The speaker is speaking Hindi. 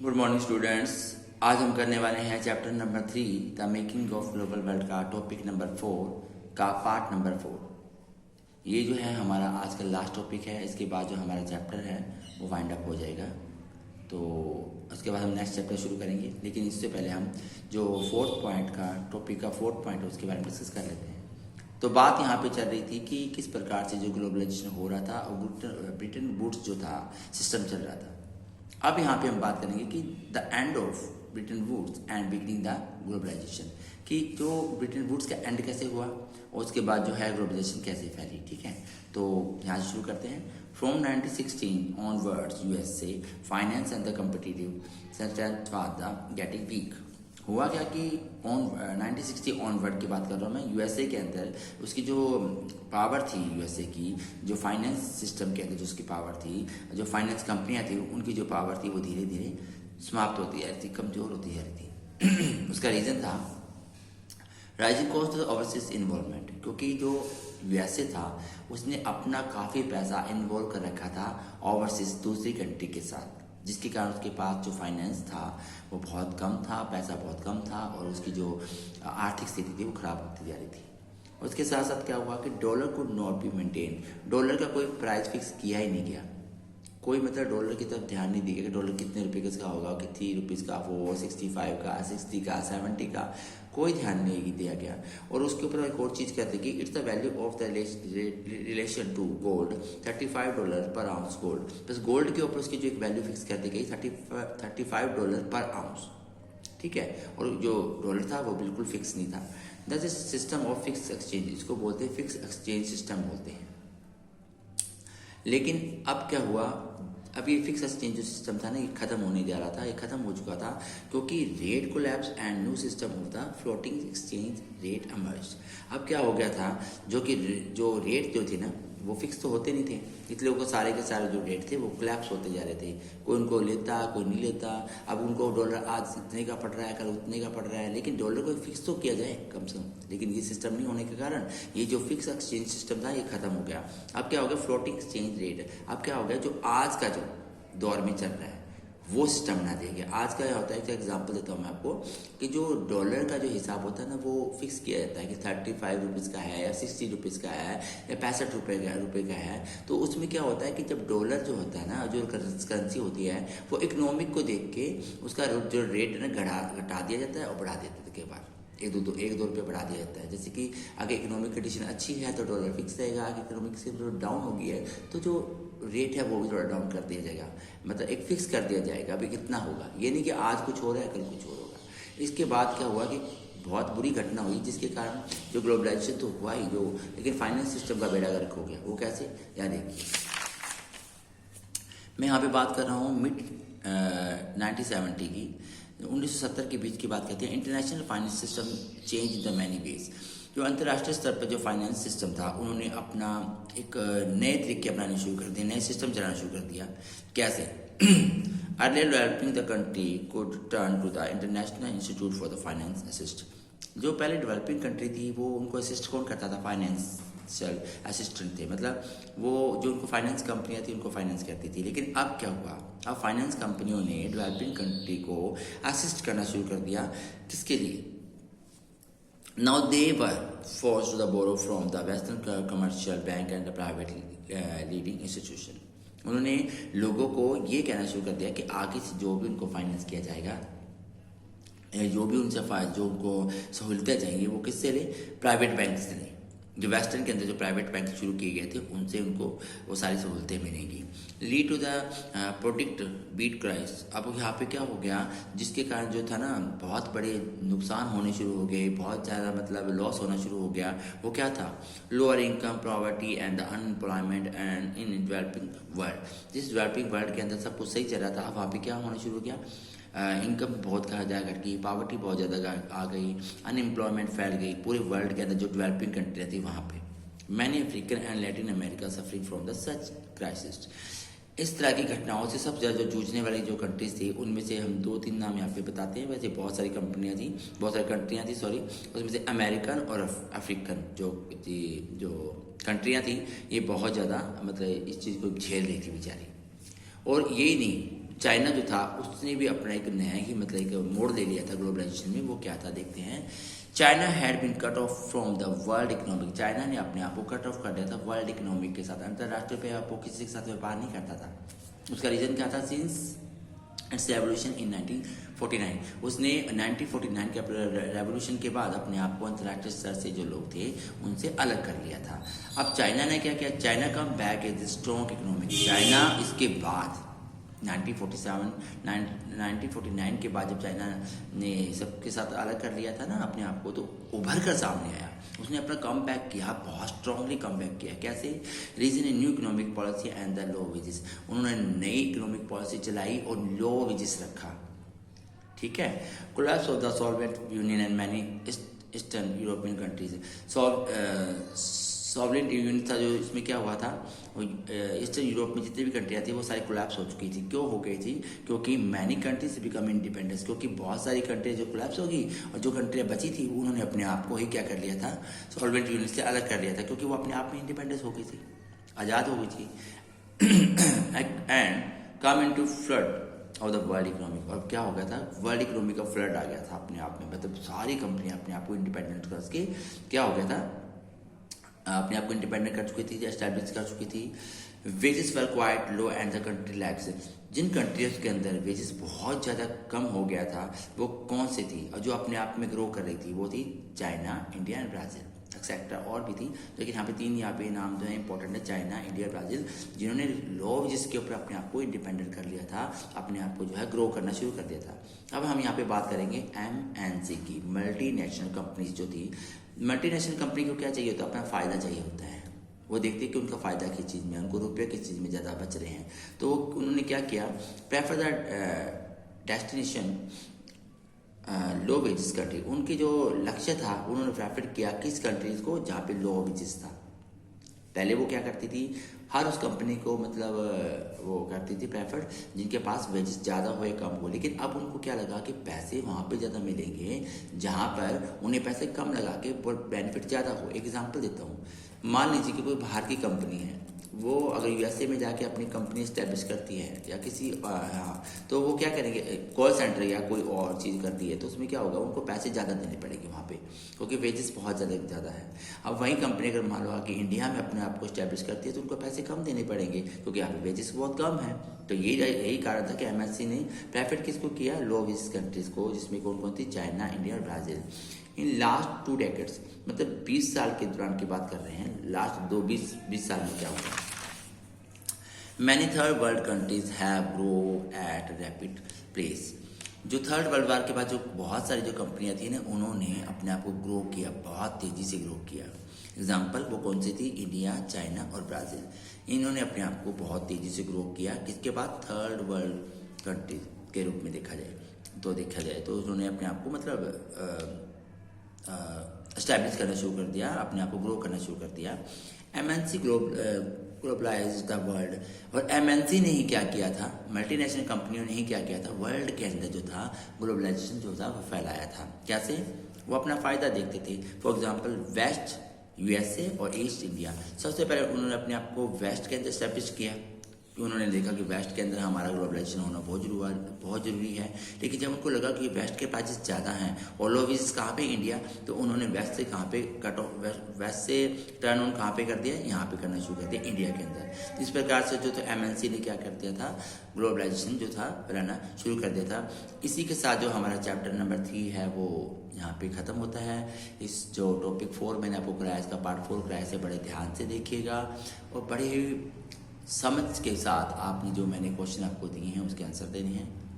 Good morning students. आज हम करने वाले हैं chapter number 3 the making of global world का टॉपिक नंबर 4 का पार्ट नंबर 4। ये जो है हमारा आज का लास्ट टॉपिक है। इसके बाद जो हमारा चैप्टर है वो वाइंड अप हो जाएगा, तो उसके बाद हम नेक्स्ट चैप्टर शुरू करेंगे। लेकिन इससे पहले हम जो फोर्थ पॉइंट का टॉपिक का फोर्थ पॉइंट है उसके बारे में डिस्कस कर लेते हैं। तो बात यहाँ पे चल रही थी कि किस प्रकार से जो ग्लोबलाइजेशन हो रहा था और ब्रिटेन वुड्स जो था सिस्टम चल रहा था। अब यहाँ पे हम बात करेंगे कि the end of Bretton Woods and beginning the globalisation, कि जो ब्रिटेन वुड्स का एंड कैसे हुआ और उसके बाद जो है ग्लोबलाइजेशन कैसे फैली। ठीक है, तो यहाँ से शुरू करते हैं। From 1916 onwards USA finance and the competitive centre was the getting weak. हुआ क्या कि 1960 ऑनवर्ड की बात कर रहा हूँ मैं। यूएसए के अंदर उसकी जो पावर थी, यूएसए की जो फाइनेंस सिस्टम के अंदर जो उसकी पावर थी, जो फाइनेंस कंपनियां थी, उनकी जो पावर थी वो धीरे धीरे समाप्त होती जा रही थी, कमज़ोर होती जा रही थी। उसका रीज़न था rising cost of overseas involvement, क्योंकि जो यूएसए था उसने अपना काफ़ी पैसा इन्वॉल्व कर रखा था ओवरसीज दूसरी कंट्री के साथ, जिसके कारण उसके पास जो फाइनेंस था वो बहुत कम था, पैसा बहुत कम था और उसकी जो आर्थिक स्थिति थी वो खराब होती जा रही थी। उसके साथ साथ क्या हुआ कि डॉलर को नॉट बी मेंटेन, डॉलर का कोई प्राइस फिक्स किया ही नहीं गया। कोई मतलब डॉलर की तरफ ध्यान नहीं दिया कि डॉलर कितने रुपए का होगा, कितनी रुपीज़ का, वो 65 का, 60 का, 70 का, कोई ध्यान नहीं दिया गया। और उसके ऊपर एक और चीज़ कहते हैं कि it's the value of the relation to gold $35 पर आउंस गोल्ड। बस गोल्ड के ऊपर उसकी जो एक वैल्यू फिक्स कर दी गई $35 पर आउंस। ठीक है, और जो डॉलर था वो बिल्कुल फिक्स नहीं था। That is system of fix exchange, इसको बोलते हैं फिक्स एक्सचेंज सिस्टम बोलते हैं। लेकिन अब क्या हुआ, अब ये फिक्स एक्सचेंज जो सिस्टम था ना ये खत्म होने जा रहा था, ये खत्म हो चुका था, क्योंकि rate collapse and new system of the floating exchange rate emerge. अब क्या हो गया था, जो रेट जो थे ना वो फिक्स तो होते नहीं थे, इसलिए उनको सारे के सारे जो रेट थे वो कोलैप्स होते जा रहे थे। कोई उनको लेता, कोई नहीं लेता। अब उनको डॉलर आज इतने का पड़ रहा है, कल उतने का पड़ रहा है, लेकिन डॉलर को फिक्स तो किया जाए कम से कम। लेकिन ये सिस्टम नहीं होने के कारण ये जो फिक्स एक्सचेंज सिस्टम था ये खत्म हो गया। अब क्या हो गया, फ्लोटिंग एक्सचेंज रेट। अब क्या हो गया, जो आज का जो दौर में चल रहा है वो सिस्टम ना देंगे। आज का क्या होता है, एक एग्जांपल देता हूँ मैं आपको, कि जो डॉलर का जो हिसाब होता है ना वो फिक्स किया जाता है कि 35 रुपीज़ का है या 60 रुपीज़ का है या 65 रुपये का है। तो उसमें क्या होता है कि जब डॉलर जो होता है ना, जो करेंसी होती है, वो इकोनॉमिक को देख के उसका जो रेट है ना घटा दिया जाता है और बढ़ा देते थे। के बाद एक दो रुपये बढ़ा दिया जाता है। जैसे कि अगर इकोनॉमिक कंडीशन अच्छी है तो डॉलर फिक्स रहेगा, अगर इकोनॉमिक से डाउन हो गई है तो जो रेट है वो भी थोड़ा डाउन कर दिया जाएगा, मतलब एक फिक्स कर दिया जाएगा अभी कितना होगा। ये नहीं कि आज कुछ हो रहा है कल कुछ और होगा। इसके बाद क्या हुआ कि बहुत बुरी घटना हुई, जिसके कारण जो ग्लोबलाइजेशन तो हुआ ही जो, लेकिन फाइनेंस सिस्टम का बेड़ा गर्क हो गया। वो कैसे, यहाँ देखिए मैं यहाँ पे बात कर रहा हूँ मिड 1970 की, 1970 के बीच की बात करते हैं। International finance system change the many ways. जो अंतर्राष्ट्रीय स्तर पर जो फाइनेंस सिस्टम था उन्होंने अपना एक नए तरीके अपनाने शुरू कर दिए, नए सिस्टम चलाना शुरू कर दिया। कैसे? Earlier developing the country could turn to the international institute for the finance assist. जो पहले डेवलपिंग कंट्री थी वो उनको असिस्ट कौन करता था, फाइनेंशियल असिस्टेंट थे, मतलब वो जो उनको फाइनेंस कंपनियां थी उनको फाइनेंस करती थी। लेकिन अब क्या हुआ, अब फाइनेंस कंपनियों ने डेवलपिंग कंट्री को असिस्ट करना शुरू कर दिया। किसके लिए? Now they were forced to borrow from the Western commercial bank and the private leading institution. उन्होंने लोगों को ये कहना शुरू कर दिया कि आगे से जो भी उनको फाइनेंस किया जाएगा, जो भी उनसे जो उनको सहूलतें चाहिए वो किससे ले, प्राइवेट बैंक से ले। जो वेस्टर्न के अंदर जो प्राइवेट बैंक शुरू किए गए थे उनसे उनको वो सारी सहूलतें मिलेंगी। Lead to the product beat cries. अब यहाँ पे क्या हो गया, जिसके कारण जो था ना बहुत बड़े नुकसान होने शुरू हो गए, बहुत ज़्यादा मतलब लॉस होना शुरू हो गया। वो क्या था, lower income, poverty and the unemployment and in developing world. जिस डेवलपिंग वर्ल्ड के अंदर सब कुछ सही चल रहा था, अब वहाँ पे क्या होना शुरू हो गया, इनकम बहुत ज़्यादा घट गई, पॉवर्टी बहुत ज़्यादा आ गई, अनएम्प्लॉयमेंट फैल गई पूरे वर्ल्ड के अंदर जो डेवलपिंग कंट्री थी वहाँ पे। Many African and Latin America suffering from the such crisis. इस तरह की घटनाओं से सबसे ज़्यादा जो जूझने वाली जो कंट्रीज थी उनमें से हम 2-3 नाम यहाँ पे बताते हैं। वैसे बहुत सारी कंपनियाँ थी, बहुत सारी कंट्रियाँ थी सॉरी, उसमें से अमेरिकन और अफ्रीकन जो कंट्रियाँ थी ये बहुत ज़्यादा मतलब इस चीज़ को झेल रही थी बेचारी। और यही नहीं, चाइना जो था उसने भी अपना एक नया ही मतलब एक मोड़ ले लिया था ग्लोबलाइजेशन में। वो क्या था देखते हैं। China had been cut off from the world economic. China ने अपने आप को कट ऑफ कर दिया था वर्ल्ड इकोनॉमिक के साथ, अंतर्राष्ट्रीय पे आपको किसी के साथ व्यापार नहीं करता था। उसका रीजन क्या था? Since it's revolution in 1949। उसने 1949 के रेवोल्यूशन के बाद अपने आप को अंतर्राष्ट्रीय स्तर से जो लोग थे उनसे अलग कर लिया था। अब चाइना ने क्या किया? China come back is strong economic. China इसके बाद 1949 के बाद जब चाइना ने सबके साथ अलग कर लिया था ना अपने आप को, तो उभर कर सामने आया। उसने अपना कम बैक किया, बहुत स्ट्रांगली कम बैक किया। कैसे? Reason a new economic policy and the low wages. उन्होंने नई इकोनॉमिक पॉलिसी चलाई और लो वेजेस रखा। ठीक है। Collapse of the solvent union and many eastern European countries. Sovereign union था जो, इसमें क्या हुआ था, ईस्टर्न यूरोप में जितनी भी कंट्रियाँ थी वो सारी कोलैप्स हो चुकी थी। क्यों हो गई थी? क्योंकि मैनी कंट्रीज बिकम इंडिपेंडेंस। क्योंकि बहुत सारी कंट्री जो कोलैप्स होगी और जो कंट्रियाँ बची थी उन्होंने अपने आप को ही क्या कर लिया था? सॉल्वेंट यूनियन से अलग कर लिया था, क्योंकि वो अपने आप में इंडिपेंडेंस हो गई थी, आज़ाद हो गई थी। And come in to flood of the world economic. और क्या हो गया था? वर्ल्ड इकोनॉमिक का फ्लड आ गया था अपने आप में। मतलब सारी कंपनियाँ अपने आप को इंडिपेंडेंट करके क्या हो गया था? अपने आप को इंडिपेंडेंट कर चुकी थी, एस्टैब्लिश कर चुकी थी। Wages were quite low and the country lacks. जिन कंट्रीज के अंदर वेजेस बहुत ज़्यादा कम हो गया था वो कौन सी थी? और जो अपने आप में ग्रो कर रही थी वो थी China, India and Brazil, etcetera और भी थी। लेकिन यहाँ पे तीन यहाँ पे नाम जो है इंपॉर्टेंट है, चाइना, इंडिया, ब्राज़ील, जिन्होंने लो वेजेस के ऊपर अपने आप को इंडिपेंडेंट कर लिया था, अपने आप को जो है ग्रो करना शुरू कर दिया था। अब हम यहाँ पे बात करेंगे MNC की, मल्टीनेशनल कंपनीज जो थी। मल्टीनेशनल कंपनी को क्या चाहिए होता है? अपना फ़ायदा चाहिए होता है। वो देखते हैं कि उनका फ़ायदा किस चीज़ में, उनको रुपये किस चीज़ में ज़्यादा बच रहे हैं। तो उन्होंने क्या किया? Prefer the destination low wages country. उनकी जो लक्ष्य था उन्होंने प्रेफर किया किस कंट्रीज को? जहाँ पे लो वेजेस था। पहले वो क्या करती थी? हर उस कंपनी को मतलब वो करती थी प्रेफर जिनके पास वेजेस ज़्यादा हो या कम हो। लेकिन अब उनको क्या लगा कि पैसे वहाँ पे ज़्यादा मिलेंगे जहाँ पर उन्हें पैसे कम लगा के बेनिफिट ज़्यादा हो। एग्जांपल देता हूँ। मान लीजिए कि कोई बाहर की कंपनी है, वो अगर USA में जाके अपनी कंपनी इस्टेब्लिश करती है या किसी तो वो क्या करेंगे? कॉल सेंटर या कोई और चीज़ करती है तो उसमें क्या होगा? उनको पैसे ज़्यादा देने पड़ेंगे वहाँ पे, क्योंकि वेजेस बहुत ज़्यादा है। अब वही कंपनी अगर मान लो कि इंडिया में अपने आप को इस्टेब्लिश करती है तो उनको पैसे कम देने पड़ेंगे, क्योंकि यहाँ पे वेजेस बहुत कम है। तो यही कारण था कि MNC ने प्रेफर किसको किया? लो वेजेस कंट्रीज को, जिसमें कौन कौन थी? चाइना, इंडिया और ब्राज़ील। इन लास्ट 2 डेकेड्स, मतलब 20 साल के दौरान की बात कर रहे हैं, लास्ट 20 साल में क्या हुआ? Many third world countries have grow at rapid pace. जो थर्ड वर्ल्ड वार के बाद जो बहुत सारी जो कंपनियां थी ना, उन्होंने अपने आप को ग्रो किया, बहुत तेज़ी से ग्रो किया। एग्जाम्पल वो कौन सी थी? इंडिया, चाइना और ब्राज़ील। इन्होंने अपने आप को बहुत तेज़ी से ग्रो किया। किसके बाद? थर्ड वर्ल्ड कंट्रीज के रूप में देखा जाए तो उन्होंने अपने आप को मतलब एस्टैब्लिश करना शुरू कर दिया, अपने आप को ग्रो करना शुरू कर दिया। MNC globalise the world. और MNC ने ही क्या किया था? मल्टीनेशनल कंपनियों ने ही क्या किया था? वर्ल्ड के अंदर जो था ग्लोबलाइजेशन जो था वो फैलाया था। कैसे? वो अपना फ़ायदा देखते थे। फॉर एग्जाम्पल वेस्ट USA और ईस्ट इंडिया। सबसे पहले उन्होंने अपने आप को वेस्ट के अंदर एस्टैब्लिश किया, कि उन्होंने देखा कि वेस्ट के अंदर हमारा ग्लोबलाइजेशन होना बहुत ज़रूरी है। लेकिन जब उनको लगा कि वेस्ट के प्राइसेस ज़्यादा हैं और लो वेजेस कहाँ पे? इंडिया। तो उन्होंने वेस्ट से कहाँ पे कट ऑफ, वेस्ट से टर्न ऑन कहाँ पे कर दिया? यहाँ पे करना शुरू कर दिया, इंडिया के अंदर। इस प्रकार से जो था MNC ने क्या कर दिया था? ग्लोबलाइजेशन जो था फैलाना शुरू कर दिया था। इसी के साथ जो हमारा चैप्टर नंबर 3 है वो यहाँ पे ख़त्म होता है। इस जो टॉपिक 4 मैंने आपको कराया, इसका पार्ट 4 कराया, इसे बड़े ध्यान से देखिएगा और बड़े समझ के साथ आपने जो मैंने क्वेश्चन आपको दिए हैं उसके आंसर देने हैं।